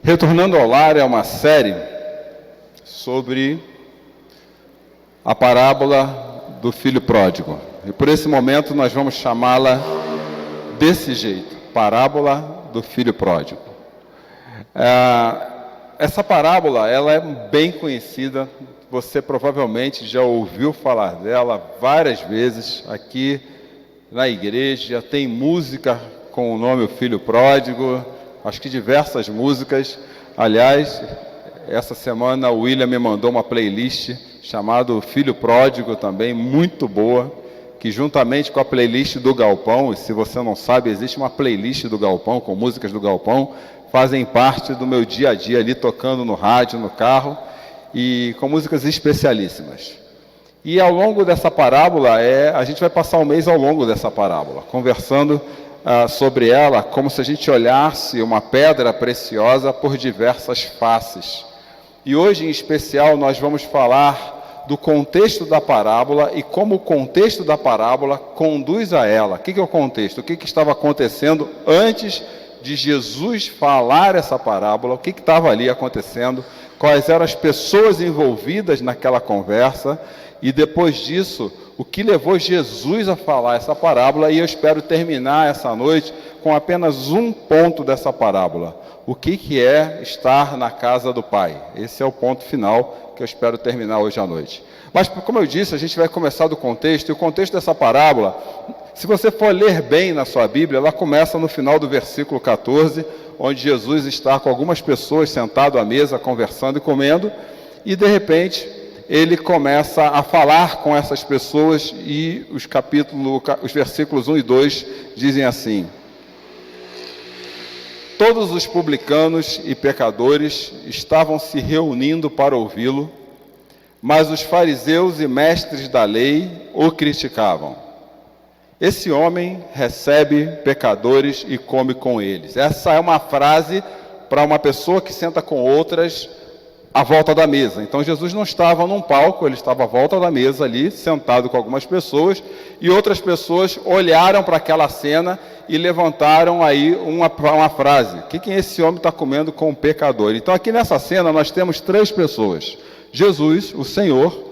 Retornando ao Lar é uma série sobre a parábola do filho pródigo. E por esse momento nós vamos chamá-la desse jeito, parábola do filho pródigo. Essa parábola, ela é bem conhecida, você provavelmente já ouviu falar dela várias vezes aqui na igreja, tem música com o nome O Filho Pródigo, acho que diversas músicas. Aliás, essa semana o William me mandou uma playlist chamada Filho Pródigo também, muito boa, que juntamente com a playlist do Galpão, e se você não sabe, existe uma playlist do Galpão, com músicas do Galpão, fazem parte do meu dia a dia ali, tocando no rádio, no carro, e com músicas especialíssimas. E ao longo dessa parábola, a gente vai passar um mês ao longo dessa parábola, conversando sobre ela, como se a gente olhasse uma pedra preciosa por diversas faces. E hoje, em especial, nós vamos falar do contexto da parábola e como o contexto da parábola conduz a ela. O que é o contexto? O que estava acontecendo antes de Jesus falar essa parábola? O que estava ali acontecendo? Quais eram as pessoas envolvidas naquela conversa? E depois disso, o que levou Jesus a falar essa parábola? E eu espero terminar essa noite com apenas um ponto dessa parábola. O que é estar na casa do Pai? Esse é o ponto final que eu espero terminar hoje à noite. Mas, como eu disse, a gente vai começar do contexto. E o contexto dessa parábola, se você for ler bem na sua Bíblia, ela começa no final do versículo 14, onde Jesus está com algumas pessoas sentado à mesa, conversando e comendo, e de repente ele começa a falar com essas pessoas, e os versículos 1 e 2 dizem assim: todos os publicanos e pecadores estavam se reunindo para ouvi-lo, mas os fariseus e mestres da lei o criticavam. Esse homem recebe pecadores e come com eles. Essa é uma frase para uma pessoa que senta com outras à volta da mesa. Então Jesus não estava num palco, ele estava à volta da mesa ali, sentado com algumas pessoas, e outras pessoas olharam para aquela cena e levantaram aí uma frase: o que esse homem está comendo com um pecador? Então aqui nessa cena nós temos três pessoas: Jesus, o Senhor,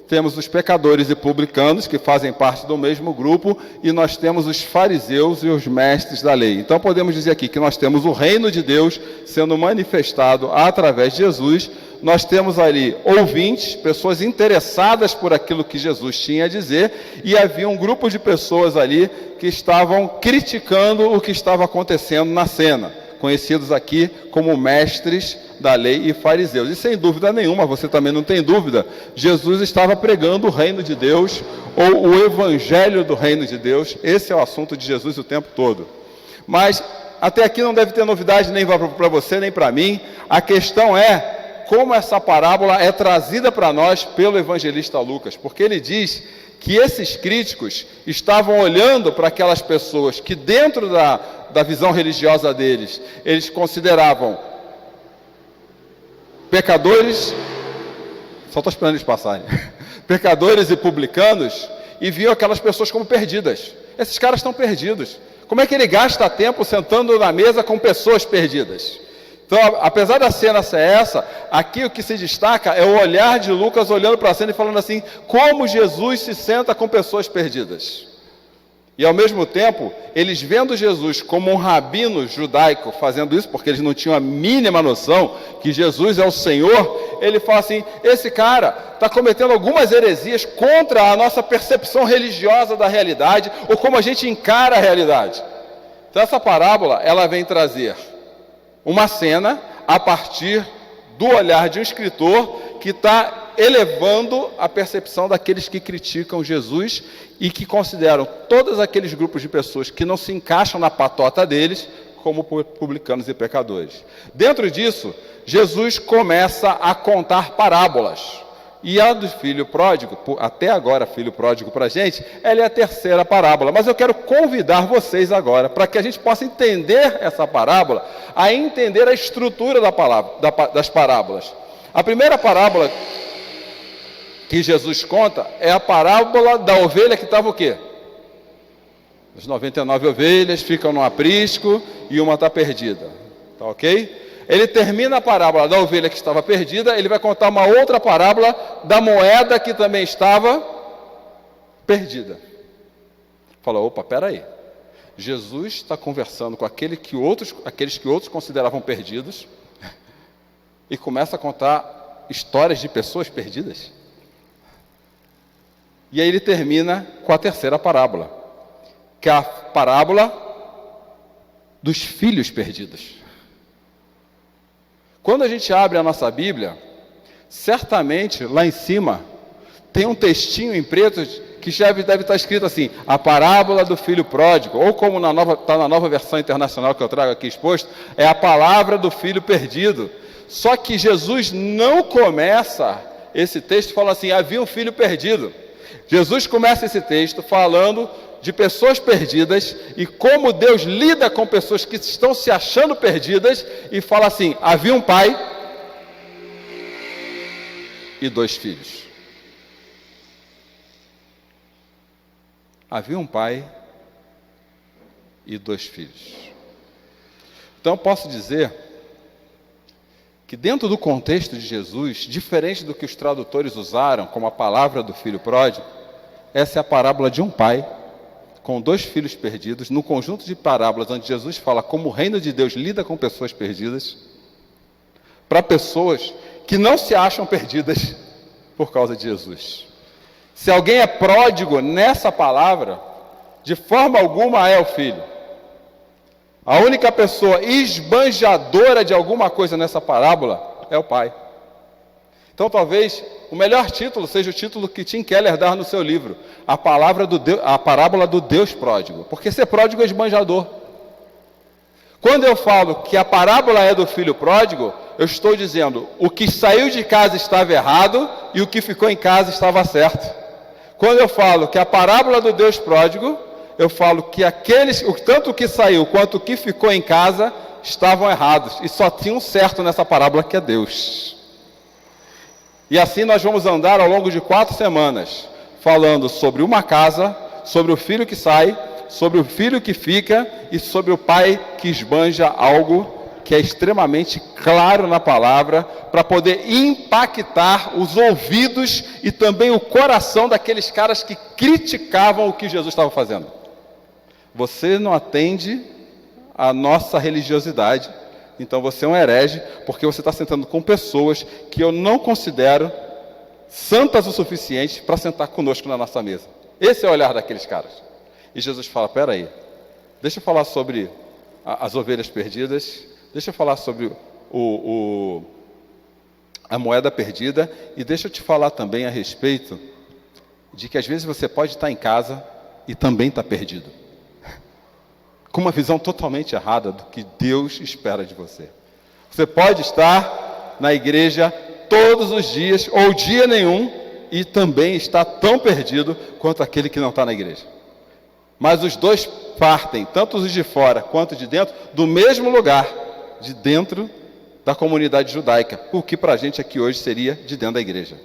temos os pecadores e publicanos, que fazem parte do mesmo grupo, e nós temos os fariseus e os mestres da lei. Então podemos dizer aqui que nós temos o reino de Deus sendo manifestado através de Jesus. Nós temos ali ouvintes, pessoas interessadas por aquilo que Jesus tinha a dizer, e havia um grupo de pessoas ali que estavam criticando o que estava acontecendo na cena, conhecidos aqui como mestres da lei e fariseus. E sem dúvida nenhuma, você também não tem dúvida, Jesus estava pregando o reino de Deus, ou o evangelho do reino de Deus. Esse é o assunto de Jesus o tempo todo. Mas até aqui não deve ter novidade nem para você, nem para mim. A questão é como essa parábola é trazida para nós pelo evangelista Lucas, porque ele diz que esses críticos estavam olhando para aquelas pessoas que dentro da visão religiosa deles, eles consideravam pecadores, só estou esperando eles passarem, pecadores e publicanos, e viam aquelas pessoas como perdidas. Esses caras estão perdidos. Como é que ele gasta tempo sentando na mesa com pessoas perdidas? Então, apesar da cena ser essa, aqui o que se destaca é o olhar de Lucas olhando para a cena e falando assim: como Jesus se senta com pessoas perdidas. E ao mesmo tempo, eles vendo Jesus como um rabino judaico fazendo isso, porque eles não tinham a mínima noção que Jesus é o Senhor, ele fala assim: esse cara está cometendo algumas heresias contra a nossa percepção religiosa da realidade, ou como a gente encara a realidade. Então essa parábola, ela vem trazer uma cena a partir do olhar de um escritor que está elevando a percepção daqueles que criticam Jesus e que consideram todos aqueles grupos de pessoas que não se encaixam na patota deles como publicanos e pecadores. Dentro disso, Jesus começa a contar parábolas. E a do filho pródigo, até agora filho pródigo para a gente, ela é a terceira parábola. Mas eu quero convidar vocês agora, para que a gente possa entender essa parábola, a entender a estrutura das parábolas. A primeira parábola que Jesus conta é a parábola da ovelha que estava o quê? As 99 ovelhas ficam no aprisco e uma está perdida. Tá ok? Ele termina a parábola da ovelha que estava perdida, ele vai contar uma outra parábola da moeda que também estava perdida. Fala, opa, peraí. Jesus está conversando com aqueles que outros consideravam perdidos e começa a contar histórias de pessoas perdidas. E aí ele termina com a terceira parábola, que é a parábola dos filhos perdidos. Quando a gente abre a nossa Bíblia, certamente lá em cima tem um textinho em preto que já deve estar escrito assim, a parábola do filho pródigo, ou como está na nova versão internacional que eu trago aqui exposto, é a palavra do filho perdido. Só que Jesus não começa esse texto falando assim, havia um filho perdido. Jesus começa esse texto falando de pessoas perdidas e como Deus lida com pessoas que estão se achando perdidas e fala assim, havia um pai e 2 filhos. Havia um pai e 2 filhos. Então eu posso dizer que dentro do contexto de Jesus, diferente do que os tradutores usaram como a palavra do filho pródigo, essa é a parábola de um pai com 2 filhos perdidos, no conjunto de parábolas onde Jesus fala como o reino de Deus lida com pessoas perdidas, para pessoas que não se acham perdidas por causa de Jesus. Se alguém é pródigo nessa palavra, de forma alguma é o filho. A única pessoa esbanjadora de alguma coisa nessa parábola é o pai. Então talvez o melhor título seja o título que Tim Keller dá no seu livro, a parábola do Deus pródigo, porque ser pródigo é esbanjador. Quando eu falo que a parábola é do filho pródigo, eu estou dizendo o que saiu de casa estava errado e o que ficou em casa estava certo. Quando eu falo que a parábola do Deus pródigo, eu falo que tanto o que saiu quanto o que ficou em casa estavam errados e só tinha um certo nessa parábola, que é Deus. E assim nós vamos andar ao longo de 4 semanas, falando sobre uma casa, sobre o filho que sai, sobre o filho que fica e sobre o pai que esbanja algo que é extremamente claro na palavra, para poder impactar os ouvidos e também o coração daqueles caras que criticavam o que Jesus estava fazendo. Você não atende à nossa religiosidade, então você é um herege, porque você está sentando com pessoas que eu não considero santas o suficiente para sentar conosco na nossa mesa. Esse é o olhar daqueles caras. E Jesus fala, peraí, deixa eu falar sobre as ovelhas perdidas, deixa eu falar sobre a moeda perdida, e deixa eu te falar também a respeito de que às vezes você pode estar em casa e também estar perdido, com uma visão totalmente errada do que Deus espera de você. Você pode estar na igreja todos os dias, ou dia nenhum, e também estar tão perdido quanto aquele que não está na igreja. Mas os dois partem, tanto os de fora quanto de dentro, do mesmo lugar, de dentro da comunidade judaica, o que para a gente aqui hoje seria de dentro da igreja.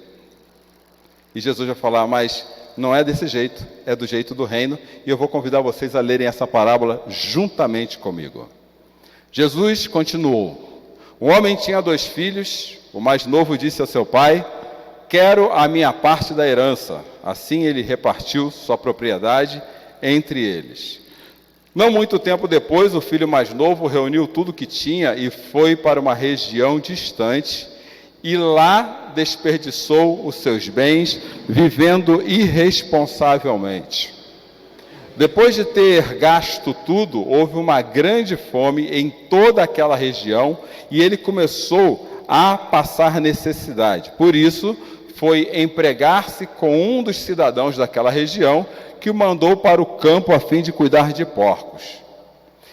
E Jesus vai falar, mas não é desse jeito, é do jeito do reino, e eu vou convidar vocês a lerem essa parábola juntamente comigo. Jesus continuou, um homem tinha 2 filhos, o mais novo disse ao seu pai, quero a minha parte da herança. Assim ele repartiu sua propriedade entre eles. Não muito tempo depois, o filho mais novo reuniu tudo que tinha e foi para uma região distante, e lá desperdiçou os seus bens, vivendo irresponsavelmente. Depois de ter gasto tudo, houve uma grande fome em toda aquela região, e ele começou a passar necessidade. Por isso, foi empregar-se com um dos cidadãos daquela região, que o mandou para o campo a fim de cuidar de porcos.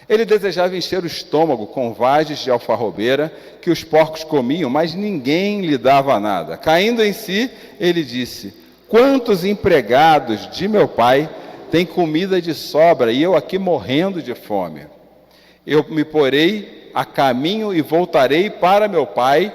Ele desejava encher o estômago com vagens de alfarrobeira que os porcos comiam, mas ninguém lhe dava nada. Caindo em si, ele disse, quantos empregados de meu pai têm comida de sobra e eu aqui morrendo de fome? Eu me porei a caminho e voltarei para meu pai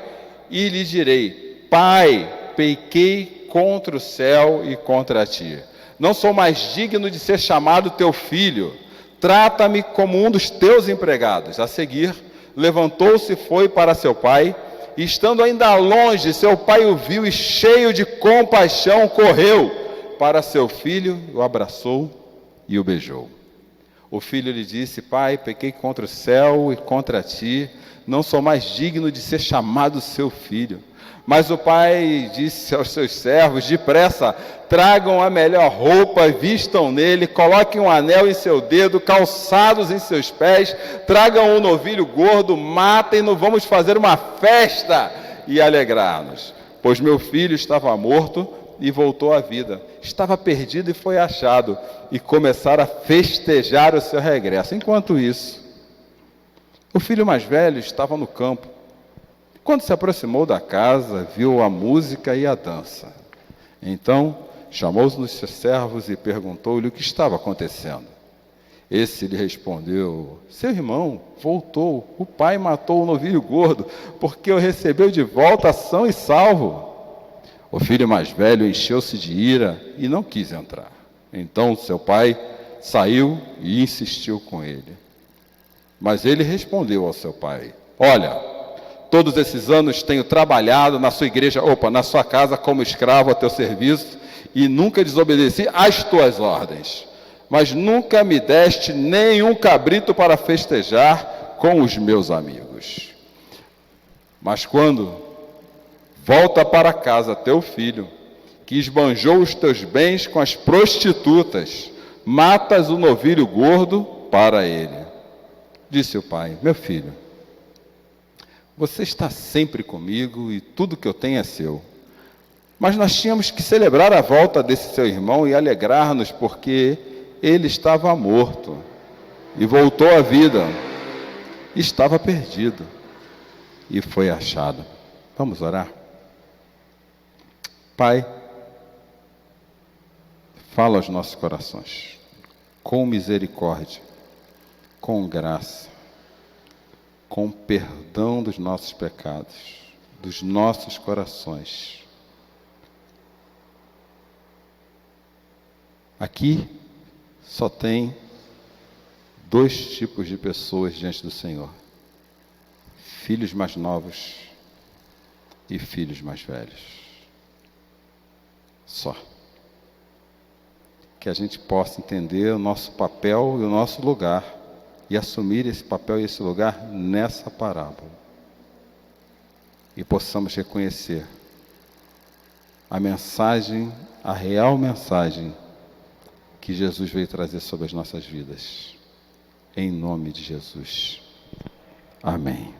e lhe direi, pai, pequei contra o céu e contra ti. Não sou mais digno de ser chamado teu filho. Trata-me como um dos teus empregados. A seguir, levantou-se e foi para seu pai. E estando ainda longe, seu pai o viu e, cheio de compaixão, correu para seu filho, o abraçou e o beijou. O filho lhe disse: pai, pequei contra o céu e contra ti, não sou mais digno de ser chamado seu filho. Mas o pai disse aos seus servos: depressa, tragam a melhor roupa, vistam nele, coloquem um anel em seu dedo, calçados em seus pés, tragam um novilho gordo, matem-no, vamos fazer uma festa e alegrar-nos. Pois meu filho estava morto e voltou à vida, estava perdido e foi achado, e começaram a festejar o seu regresso. Enquanto isso, o filho mais velho estava no campo. Quando se aproximou da casa, viu a música e a dança. Então, chamou os seus servos e perguntou-lhe o que estava acontecendo. Esse lhe respondeu: seu irmão voltou, o pai matou o novilho gordo, porque o recebeu de volta são e salvo. O filho mais velho encheu-se de ira e não quis entrar. Então seu pai saiu e insistiu com ele. Mas ele respondeu ao seu pai: olha, todos esses anos tenho trabalhado na sua igreja, na sua casa como escravo a teu serviço, e nunca desobedeci às tuas ordens. Mas nunca me deste nenhum cabrito para festejar com os meus amigos. Mas quando volta para casa teu filho, que esbanjou os teus bens com as prostitutas, matas o novilho gordo para ele. Disse o pai: meu filho, você está sempre comigo e tudo que eu tenho é seu. Mas nós tínhamos que celebrar a volta desse seu irmão e alegrar-nos, porque ele estava morto e voltou à vida. Estava perdido e foi achado. Vamos orar? Pai, fala aos nossos corações, com misericórdia, com graça, com perdão dos nossos pecados, dos nossos corações. Aqui só tem dois tipos de pessoas diante do Senhor: filhos mais novos e filhos mais velhos. Só. Que a gente possa entender o nosso papel e o nosso lugar e assumir esse papel e esse lugar nessa parábola. E possamos reconhecer a mensagem, a real mensagem que Jesus veio trazer sobre as nossas vidas. Em nome de Jesus. Amém.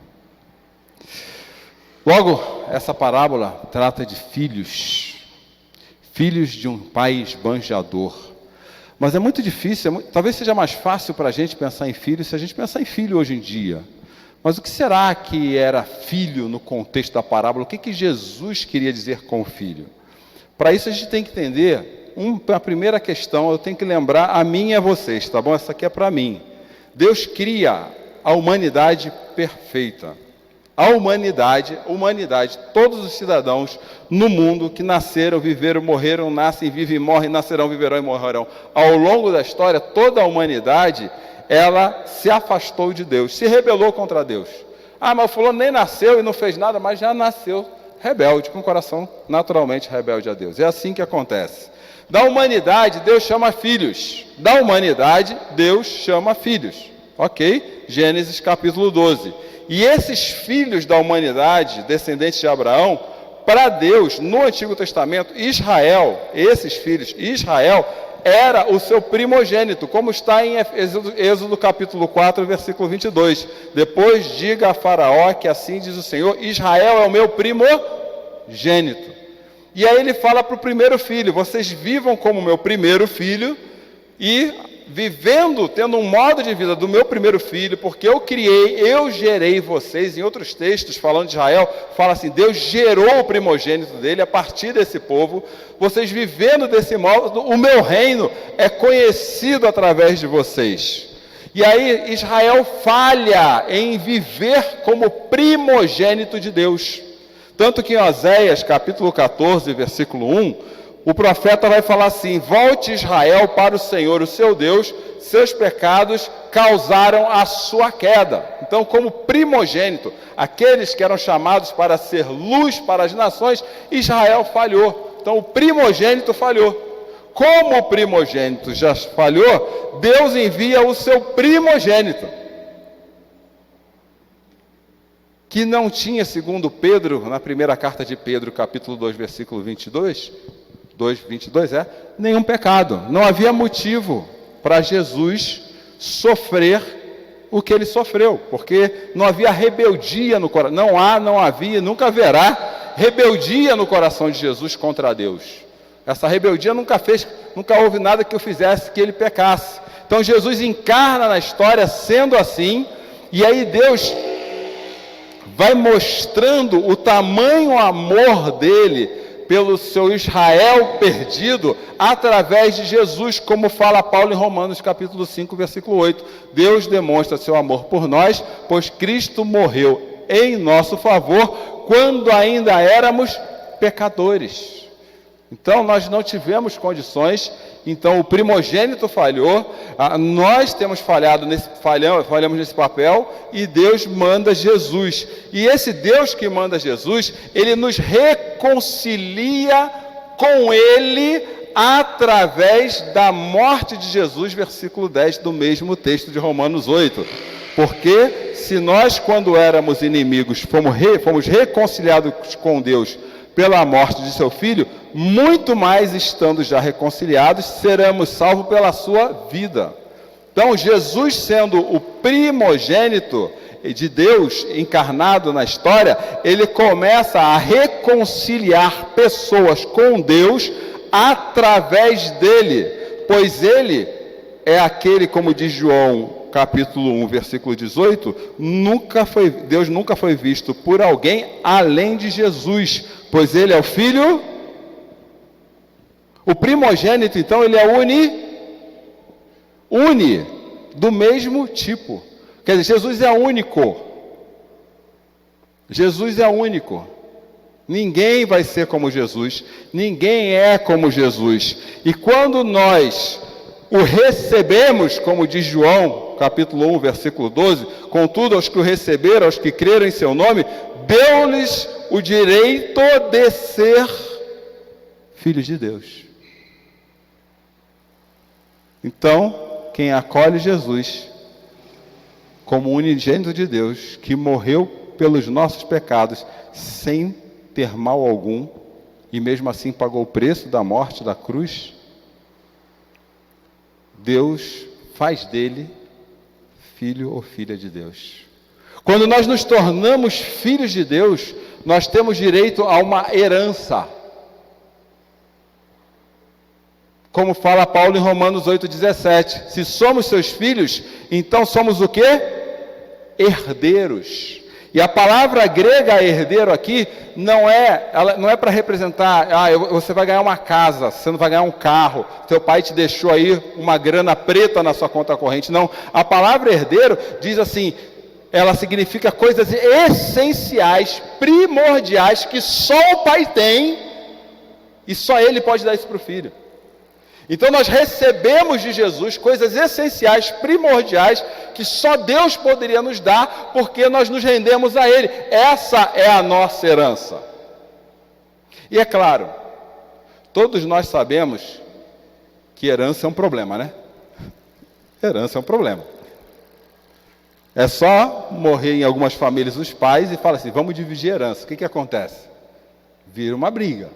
Logo, essa parábola trata de filhos de um pai esbanjador. Mas é muito difícil, talvez seja mais fácil para a gente pensar em filho se a gente pensar em filho hoje em dia. Mas o que será que era filho no contexto da parábola? O que Jesus queria dizer com o filho? Para isso a gente tem que entender, a primeira questão, eu tenho que lembrar a mim e a vocês, tá bom? Essa aqui é para mim. Deus cria a humanidade perfeita. A humanidade, todos os cidadãos no mundo que nasceram, viveram, morreram, nascem, vivem, morrem, nascerão, viverão e morrerão. Ao longo da história, toda a humanidade, ela se afastou de Deus, se rebelou contra Deus. Mas o fulano nem nasceu e não fez nada, mas já nasceu rebelde, com o coração naturalmente rebelde a Deus. É assim que acontece. Da humanidade, Deus chama filhos. Da humanidade, Deus chama filhos. Ok? Gênesis capítulo 12. E esses filhos da humanidade, descendentes de Abraão, para Deus, no Antigo Testamento, Israel, esses filhos, Israel, era o seu primogênito, como está em Êxodo capítulo 4, versículo 22. Depois diga a Faraó que assim diz o Senhor: Israel é o meu primogênito. E aí ele fala para o primeiro filho: vocês vivam como meu primeiro filho e vivendo, tendo um modo de vida do meu primeiro filho, porque eu criei, eu gerei vocês. Em outros textos, falando de Israel, fala assim: Deus gerou o primogênito dele a partir desse povo. Vocês vivendo desse modo, o meu reino é conhecido através de vocês. E aí Israel falha em viver como primogênito de Deus. Tanto que em Oséias, capítulo 14, versículo 1, o profeta vai falar assim: volte Israel para o Senhor, o seu Deus, seus pecados causaram a sua queda. Então, como primogênito, aqueles que eram chamados para ser luz para as nações, Israel falhou. Então, o primogênito falhou. Como o primogênito já falhou, Deus envia o seu primogênito, que não tinha, segundo Pedro, na primeira carta de Pedro, capítulo 2, versículo 22, nenhum pecado. Não havia motivo para Jesus sofrer o que ele sofreu, porque não havia rebeldia no coração, não havia, nunca haverá rebeldia no coração de Jesus contra Deus. Essa rebeldia nunca houve nada que o fizesse que ele pecasse. Então Jesus encarna na história sendo assim, e aí Deus vai mostrando o tamanho amor dele pelo seu Israel perdido, através de Jesus, como fala Paulo em Romanos capítulo 5, versículo 8. Deus demonstra seu amor por nós, pois Cristo morreu em nosso favor, quando ainda éramos pecadores. Então nós não tivemos condições, então o primogênito falhou, nós temos falhamos nesse papel, e Deus manda Jesus. E esse Deus que manda Jesus, ele nos reconcilia com ele através da morte de Jesus, versículo 10 do mesmo texto de Romanos 8. Porque se nós, quando éramos inimigos, fomos reconciliados com Deus pela morte de seu Filho, muito mais, estando já reconciliados, seremos salvos pela sua vida. Então, Jesus, sendo o primogênito de Deus encarnado na história, ele começa a reconciliar pessoas com Deus através dele, pois ele é aquele, como diz João capítulo 1, versículo 18, Deus nunca foi visto por alguém além de Jesus, pois ele é o Filho. O primogênito, então, ele é uni, do mesmo tipo. Quer dizer, Jesus é único. Jesus é único. Ninguém vai ser como Jesus. Ninguém é como Jesus. E quando nós o recebemos, como diz João, capítulo 1, versículo 12, contudo, aos que o receberam, aos que creram em seu nome, deu-lhes o direito de ser filhos de Deus. Então, quem acolhe Jesus como unigênito de Deus, que morreu pelos nossos pecados, sem ter mal algum, e mesmo assim pagou o preço da morte da cruz, Deus faz dele filho ou filha de Deus. Quando nós nos tornamos filhos de Deus, nós temos direito a uma herança. Como fala Paulo em Romanos 8,17. Se somos seus filhos, então somos o quê? Herdeiros. E a palavra grega herdeiro aqui não é para representar, você vai ganhar uma casa, você não vai ganhar um carro, teu pai te deixou aí uma grana preta na sua conta corrente. Não, a palavra herdeiro diz assim, ela significa coisas essenciais, primordiais, que só o pai tem, e só ele pode dar isso para o filho. Então nós recebemos de Jesus coisas essenciais, primordiais, que só Deus poderia nos dar, porque nós nos rendemos a Ele. Essa é a nossa herança. E é claro, todos nós sabemos que herança é um problema, né? Herança é um problema. É só morrer em algumas famílias os pais e falar assim, vamos dividir herança. O que acontece? Vira uma briga.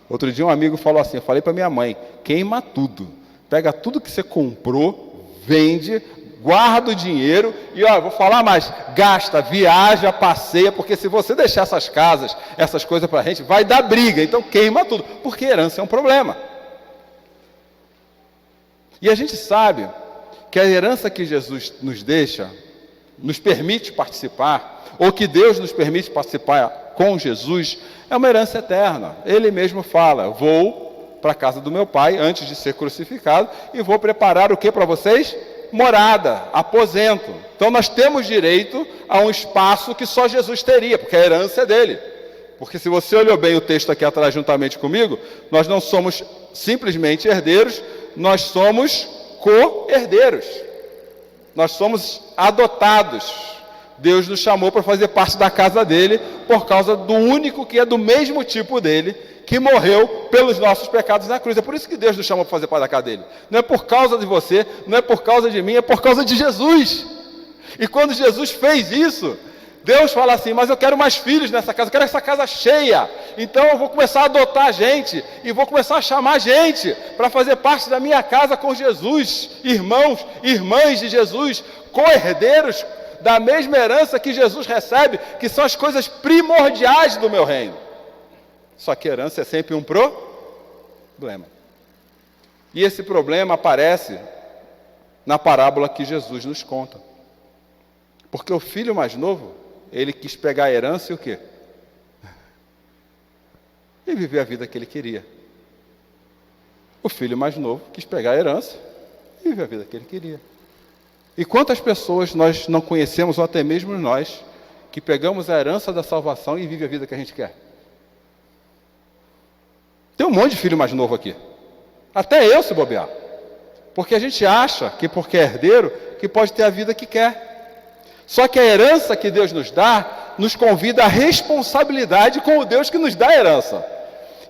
Outro dia um amigo falou assim, eu falei para minha mãe, queima tudo, pega tudo que você comprou, vende, guarda o dinheiro e, vou falar mais, gasta, viaja, passeia, porque se você deixar essas casas, essas coisas para a gente, vai dar briga, então queima tudo, porque herança é um problema. E a gente sabe que a herança que Jesus nos deixa, nos permite participar, ou que Deus nos permite participar com Jesus, é uma herança eterna. Ele mesmo fala, vou para a casa do meu pai, antes de ser crucificado, e vou preparar o que para vocês? Morada, aposento. Então nós temos direito a um espaço que só Jesus teria, porque a herança é dele. Porque se você olhou bem o texto aqui atrás juntamente comigo, nós não somos simplesmente herdeiros, nós somos co-herdeiros. Nós somos adotados. Deus nos chamou para fazer parte da casa dele, por causa do único que é do mesmo tipo dele, que morreu pelos nossos pecados na cruz. É por isso que Deus nos chamou para fazer parte da casa dele. Não é por causa de você, não é por causa de mim, é por causa de Jesus. E quando Jesus fez isso, Deus fala assim: mas eu quero mais filhos nessa casa, eu quero essa casa cheia. Então eu vou começar a adotar gente, e vou começar a chamar gente, para fazer parte da minha casa com Jesus. Irmãos, irmãs de Jesus, co-herdeiros da mesma herança que Jesus recebe, que são as coisas primordiais do meu reino. Só que herança é sempre um problema. E esse problema aparece na parábola que Jesus nos conta. Porque o filho mais novo, ele quis pegar a herança e o quê? E viver a vida que ele queria. O filho mais novo quis pegar a herança e viver a vida que ele queria. E quantas pessoas nós não conhecemos, ou até mesmo nós, que pegamos a herança da salvação e vive a vida que a gente quer? Tem um monte de filho mais novo aqui. Até eu, se bobear. Porque a gente acha que porque é herdeiro, que pode ter a vida que quer. Só que a herança que Deus nos dá, nos convida à responsabilidade com o Deus que nos dá a herança.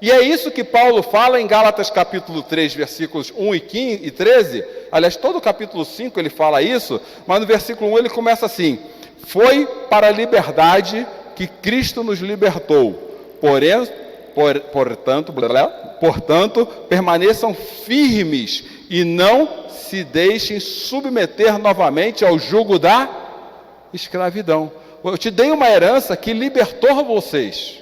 E é isso que Paulo fala em Gálatas capítulo 3, versículos 1 e 13. Aliás, todo o capítulo 5 ele fala isso, mas no versículo 1 ele começa assim: foi para a liberdade que Cristo nos libertou. Portanto, permaneçam firmes e não se deixem submeter novamente ao jugo da escravidão. Eu te dei uma herança que libertou vocês.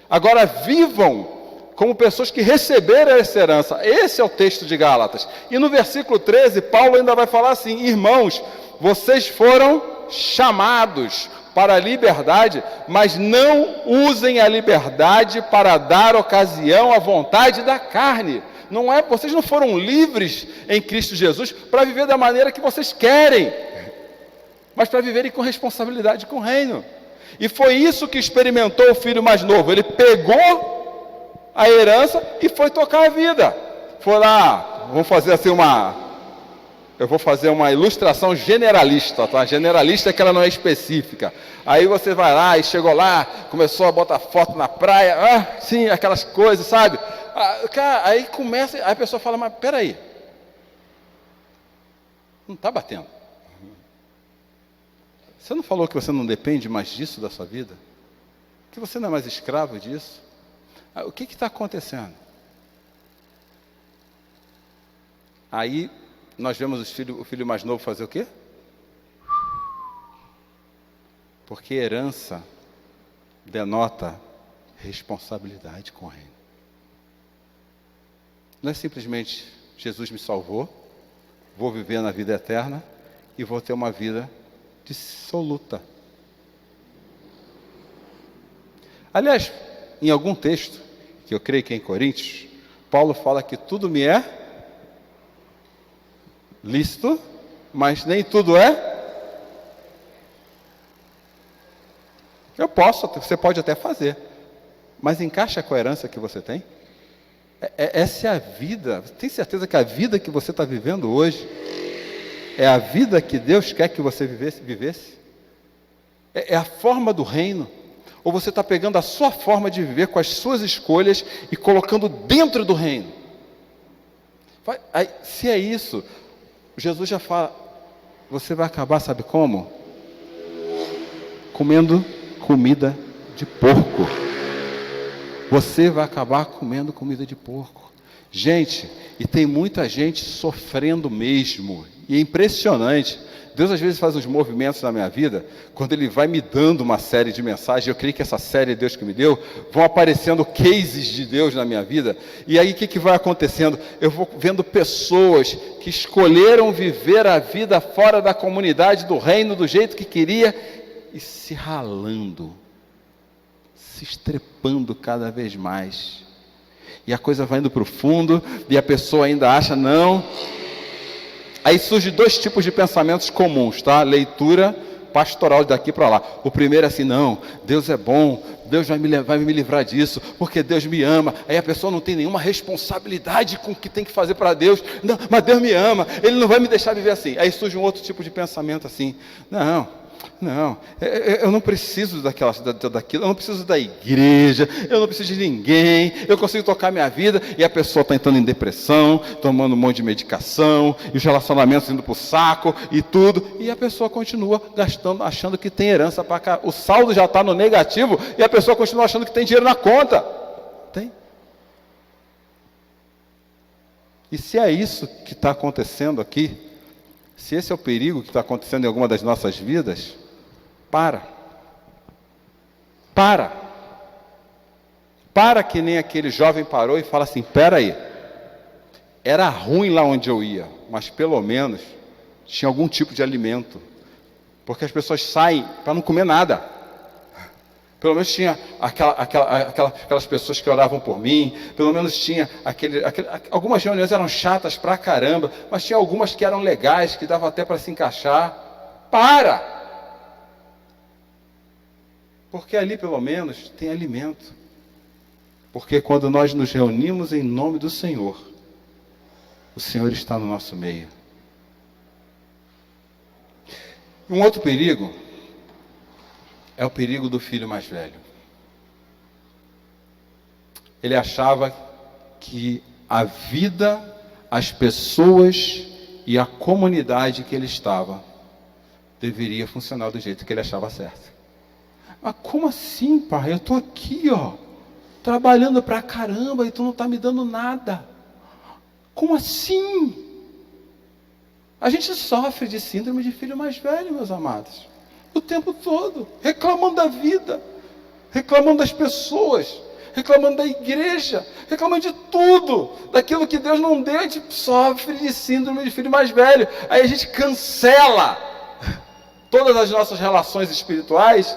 Agora vivam como pessoas que receberam essa herança. Esse é o texto de Gálatas. E no versículo 13, Paulo ainda vai falar assim: irmãos, vocês foram chamados para a liberdade, mas não usem a liberdade para dar ocasião à vontade da carne. Não é, vocês não foram livres em Cristo Jesus para viver da maneira que vocês querem, mas para viverem com responsabilidade com o reino. E foi isso que experimentou o filho mais novo. Ele pegou a herança e foi tocar a vida. Foi lá, vamos fazer assim eu vou fazer uma ilustração generalista, tá? Generalista é que ela não é específica. Aí você vai lá e chegou lá, começou a botar foto na praia, sim, aquelas coisas, sabe? Cara, aí começa, aí a pessoa fala: mas peraí, não está batendo. Você não falou que você não depende mais disso da sua vida? Que você não é mais escravo disso? O que está acontecendo? Aí nós vemos o filho mais novo fazer o quê? Porque herança denota responsabilidade com o reino. Não é simplesmente Jesus me salvou, vou viver na vida eterna e vou ter uma vida dissoluta. Aliás, em algum texto, que eu creio que é em Coríntios, Paulo fala que tudo me é lícito, mas nem tudo é. Você pode até fazer, mas encaixa a coerência que você tem. Essa é a vida. Você tem certeza que a vida que você está vivendo hoje é a vida que Deus quer que você vivesse? É a forma do reino? Ou você está pegando a sua forma de viver com as suas escolhas e colocando dentro do reino? Se é isso, Jesus já fala, você vai acabar, sabe como? Comendo comida de porco. Você vai acabar comendo comida de porco. Gente, e tem muita gente sofrendo mesmo. E é impressionante. Deus às vezes faz uns movimentos na minha vida, quando Ele vai me dando uma série de mensagens. Eu creio que essa série Deus que me deu, vão aparecendo cases de Deus na minha vida. E aí o que vai acontecendo? Eu vou vendo pessoas que escolheram viver a vida fora da comunidade do reino, do jeito que queria, e se ralando, se estrepando cada vez mais. E a coisa vai indo para o fundo, e a pessoa ainda acha, não. Aí surgem dois tipos de pensamentos comuns, tá? Leitura pastoral daqui para lá. O primeiro é assim: não, Deus é bom, Deus vai me livrar disso, porque Deus me ama. Aí a pessoa não tem nenhuma responsabilidade com o que tem que fazer para Deus. Não, mas Deus me ama, Ele não vai me deixar viver assim. Aí surge um outro tipo de pensamento assim: não, eu não preciso daquilo, eu não preciso da igreja, eu não preciso de ninguém, eu consigo tocar minha vida. E a pessoa está entrando em depressão, tomando um monte de medicação, e os relacionamentos indo para o saco e tudo, e a pessoa continua gastando, achando que tem herança para cá. O saldo já está no negativo e a pessoa continua achando que tem dinheiro na conta. Tem? E se é isso que está acontecendo aqui, se esse é o perigo que está acontecendo em alguma das nossas vidas, para que nem aquele jovem parou e fala assim: espera aí, era ruim lá onde eu ia, mas pelo menos tinha algum tipo de alimento, porque as pessoas saem para não comer nada. Pelo menos tinha aquelas pessoas que oravam por mim, pelo menos tinha algumas reuniões eram chatas pra caramba, mas tinha algumas que eram legais, que dava até para se encaixar. Porque ali pelo menos tem alimento. Porque quando nós nos reunimos em nome do Senhor, o Senhor está no nosso meio. Um outro perigo é o perigo do filho mais velho. Ele achava que a vida, as pessoas e a comunidade que ele estava deveria funcionar do jeito que ele achava certo. Mas como assim, pai? Eu estou aqui, trabalhando pra caramba e tu não está me dando nada. Como assim? A gente sofre de síndrome de filho mais velho, meus amados, o tempo todo, reclamando da vida, reclamando das pessoas, reclamando da igreja, reclamando de tudo, daquilo que Deus não deu. A gente sofre de síndrome de filho mais velho. Aí a gente cancela todas as nossas relações espirituais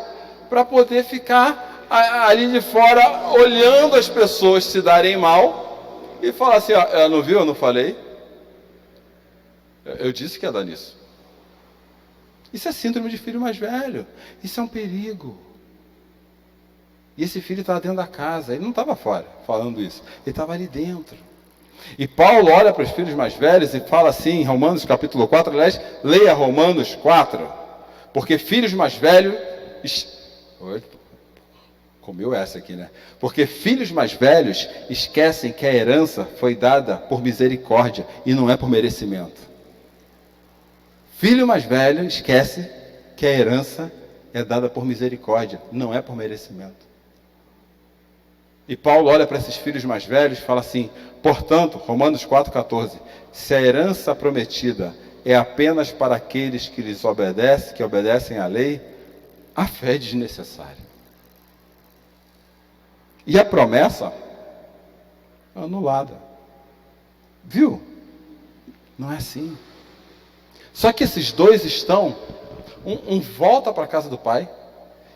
para poder ficar ali de fora olhando as pessoas se darem mal e falar assim: ela não viu, eu não falei, eu disse que ia dar nisso. Isso é síndrome de filho mais velho. Isso é um perigo. E esse filho estava dentro da casa. Ele não estava fora falando isso. Ele estava ali dentro. E Paulo olha para os filhos mais velhos e fala assim, em Romanos capítulo 4, aliás, leia Romanos 4. Porque filhos mais velhos... Comeu essa aqui, né? Porque filhos mais velhos esquecem que a herança foi dada por misericórdia e não é por merecimento. Filho mais velho esquece que a herança é dada por misericórdia, não é por merecimento. E Paulo olha para esses filhos mais velhos e fala assim: portanto, Romanos 4,14, se a herança prometida é apenas para aqueles que lhes obedecem, que obedecem à lei, a fé é desnecessária. E a promessa é anulada. Viu? Não é assim. Só que esses dois estão, um volta para a casa do pai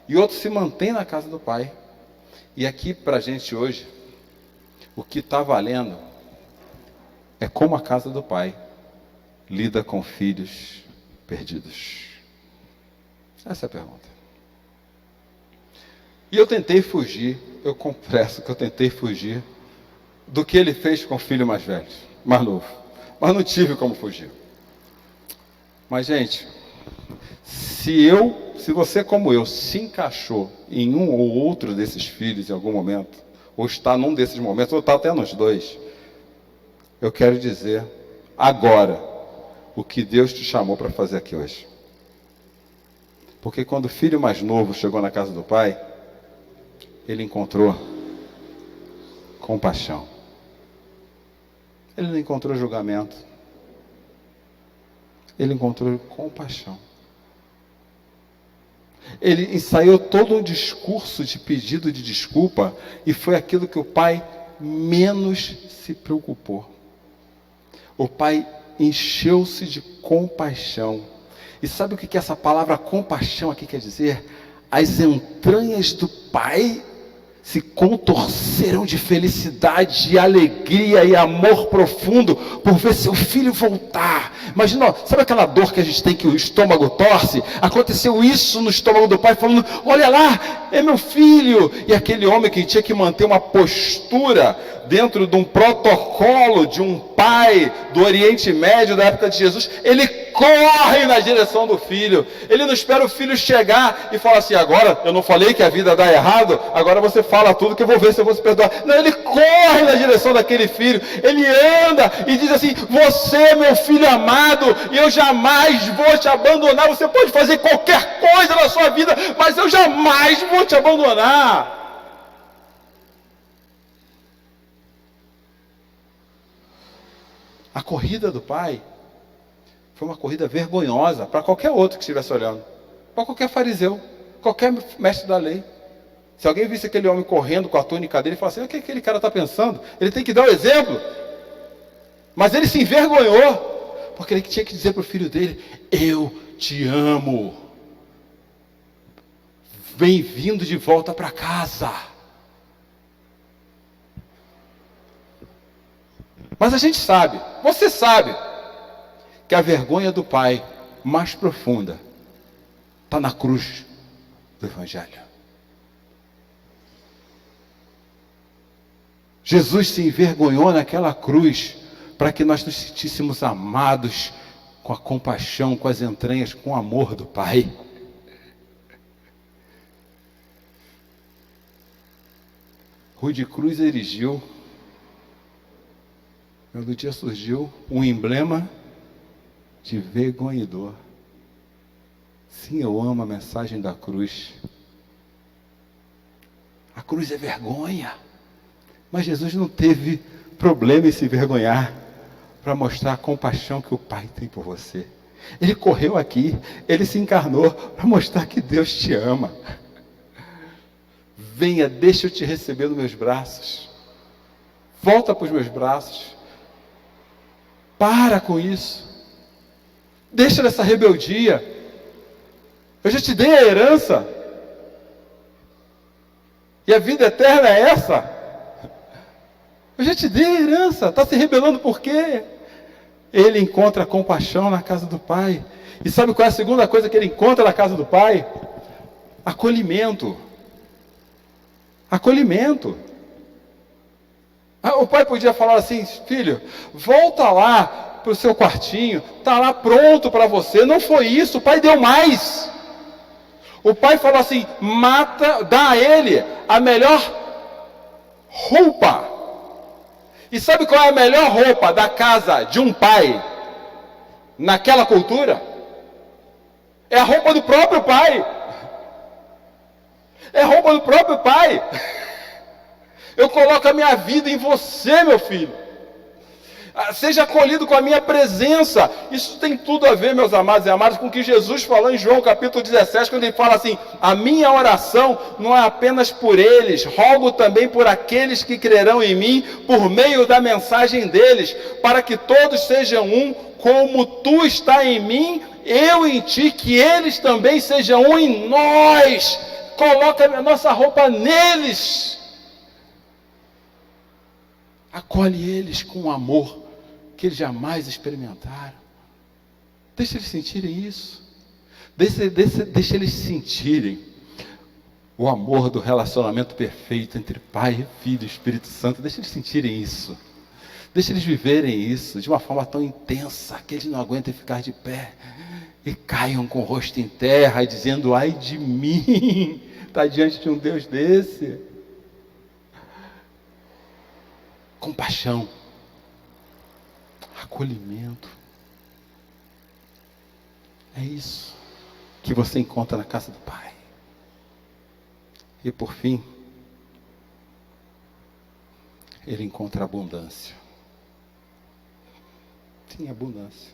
e outro se mantém na casa do pai. E aqui para a gente hoje, o que está valendo é como a casa do pai lida com filhos perdidos. Essa é a pergunta. E eu tentei fugir, eu confesso que eu tentei fugir do que ele fez com o filho mais velho, mais novo. Mas não tive como fugir. Mas, gente, se você como eu se encaixou em um ou outro desses filhos em algum momento, ou está num desses momentos, ou está até nos dois, eu quero dizer agora o que Deus te chamou para fazer aqui hoje. Porque quando o filho mais novo chegou na casa do pai, ele encontrou compaixão. Ele não encontrou julgamento. Ele encontrou compaixão. Ele ensaiou todo um discurso de pedido de desculpa e foi aquilo que o pai menos se preocupou. O pai encheu-se de compaixão. E sabe o que essa palavra compaixão aqui quer dizer? As entranhas do pai se contorceram de felicidade, alegria e amor profundo por ver seu filho voltar. Imagina, sabe aquela dor que a gente tem que o estômago torce? Aconteceu isso no estômago do pai, falando: olha lá, é meu filho. E aquele homem que tinha que manter uma postura dentro de um protocolo de um pai do Oriente Médio da época de Jesus, ele corre na direção do filho. Ele não espera o filho chegar e fala assim: agora eu não falei que a vida dá errado, agora você fala tudo que eu vou ver se eu vou se perdoar. Não, ele corre na direção daquele filho, ele anda e diz assim: você é meu filho amado e eu jamais vou te abandonar. Você pode fazer qualquer coisa na sua vida, mas eu jamais vou te abandonar. A corrida do pai foi uma corrida vergonhosa para qualquer outro que estivesse olhando, para qualquer fariseu, qualquer mestre da lei. Se alguém visse aquele homem correndo com a túnica dele, falasse assim: o que aquele cara está pensando? Ele tem que dar o exemplo. Mas ele se envergonhou, porque ele tinha que dizer para o filho dele: eu te amo. Bem-vindo de volta para casa. Mas a gente sabe, você sabe, que a vergonha do pai mais profunda está na cruz do Evangelho. Jesus se envergonhou naquela cruz para que nós nos sentíssemos amados com a compaixão, com as entranhas, com o amor do Pai. Rui de Cruz erigiu, no dia surgiu um emblema de vergonha e dor. Sim, eu amo a mensagem da cruz. A cruz é vergonha. Mas Jesus não teve problema em se envergonhar para mostrar a compaixão que o Pai tem por você. Ele correu aqui, ele se encarnou para mostrar que Deus te ama. Venha, deixa eu te receber nos meus braços. Volta para os meus braços. Para com isso. Deixa dessa rebeldia. Eu já te dei a herança. E a vida eterna é essa. Eu já te dei a herança. Está se rebelando por quê? Ele encontra compaixão na casa do Pai. E sabe qual é a segunda coisa que ele encontra na casa do Pai? Acolhimento. Acolhimento. O pai podia falar assim: filho, volta lá para o seu quartinho, está lá pronto para você. Não foi isso, o pai deu mais. O pai falou assim: dá a ele a melhor roupa. E sabe qual é a melhor roupa da casa de um pai naquela cultura? É a roupa do próprio pai. É a roupa do próprio pai. Eu coloco a minha vida em você, meu filho. Seja acolhido com a minha presença. Isso tem tudo a ver, meus amados e amadas, com o que Jesus falou em João capítulo 17, quando ele fala assim: a minha oração não é apenas por eles, rogo também por aqueles que crerão em mim, por meio da mensagem deles, para que todos sejam um, como tu está em mim, eu em ti, que eles também sejam um em nós. Coloca a nossa roupa neles. Acolhe eles com um amor que eles jamais experimentaram. Deixa eles sentirem isso. Deixa eles sentirem o amor do relacionamento perfeito entre Pai, Filho e Espírito Santo. Deixa eles sentirem isso. Deixa eles viverem isso de uma forma tão intensa que eles não aguentem ficar de pé e caiam com o rosto em terra, dizendo: ai de mim, está diante de um Deus desse. Compaixão, acolhimento. É isso que você encontra na casa do Pai. E por fim, ele encontra abundância. Sim, abundância.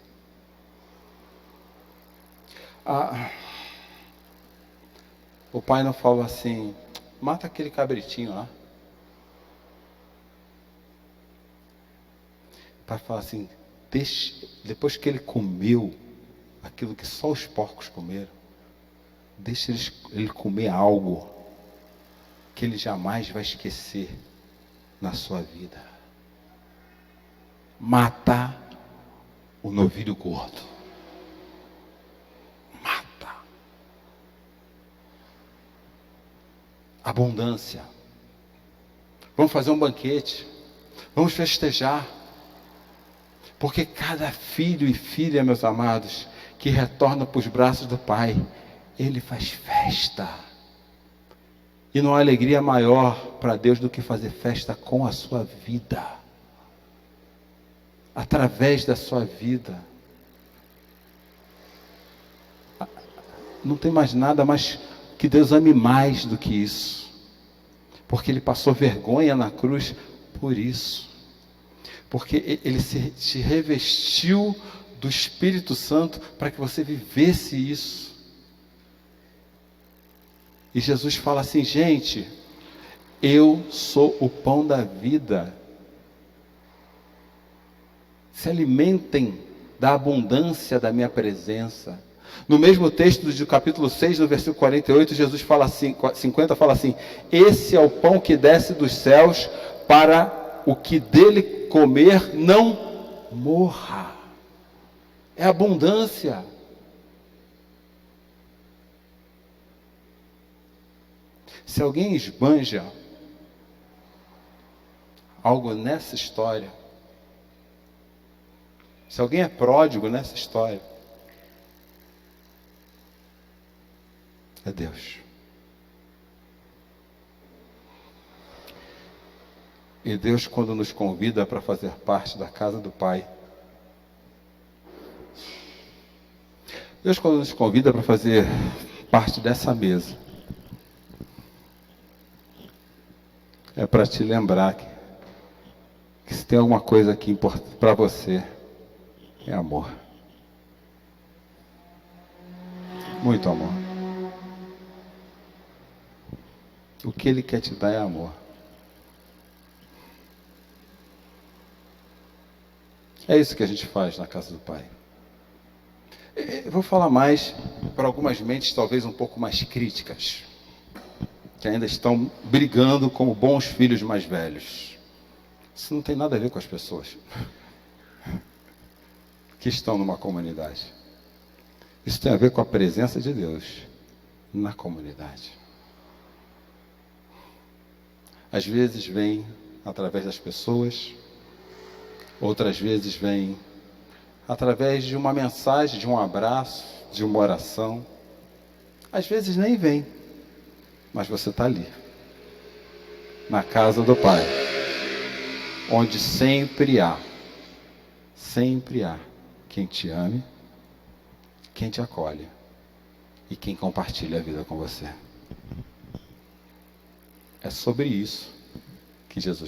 O pai não fala assim: mata aquele cabritinho lá. O pai fala assim: depois que ele comeu aquilo que só os porcos comeram, deixa ele comer algo que Ele jamais vai esquecer na sua vida. Mata o novilho gordo. Mata. Abundância. Vamos fazer um banquete. Vamos festejar. Porque cada filho e filha, meus amados, que retorna para os braços do Pai, ele faz festa. E não há alegria maior para Deus do que fazer festa com a sua vida. Através da sua vida. Não tem mais nada mais que Deus ame mais do que isso. Porque Ele passou vergonha na cruz por isso. Porque Ele te revestiu do Espírito Santo para que você vivesse isso. E Jesus fala assim, gente, eu sou o pão da vida. Se alimentem da abundância da minha presença. No mesmo texto do capítulo 6, no versículo 48, Jesus fala assim, 50 fala assim, esse é o pão que desce dos céus para o que dele comer não morra. É abundância. Se alguém esbanja algo nessa história, se alguém é pródigo nessa história, é Deus. E Deus, quando nos convida para fazer parte da casa do Pai, Deus, quando nos convida para fazer parte dessa mesa, é para te lembrar que se tem alguma coisa aqui para você, é amor. Muito amor. O que Ele quer te dar é amor. É isso que a gente faz na casa do Pai. Eu vou falar mais para algumas mentes talvez um pouco mais críticas, que ainda estão brigando como bons filhos mais velhos. Isso não tem nada a ver com as pessoas que estão numa comunidade. Isso tem a ver com a presença de Deus na comunidade. Às vezes vem através das pessoas, outras vezes vem através de uma mensagem, de um abraço, de uma oração. Às vezes nem vem, mas você está ali, na casa do Pai, onde sempre há quem te ame, quem te acolhe e quem compartilha a vida com você. É sobre isso que Jesus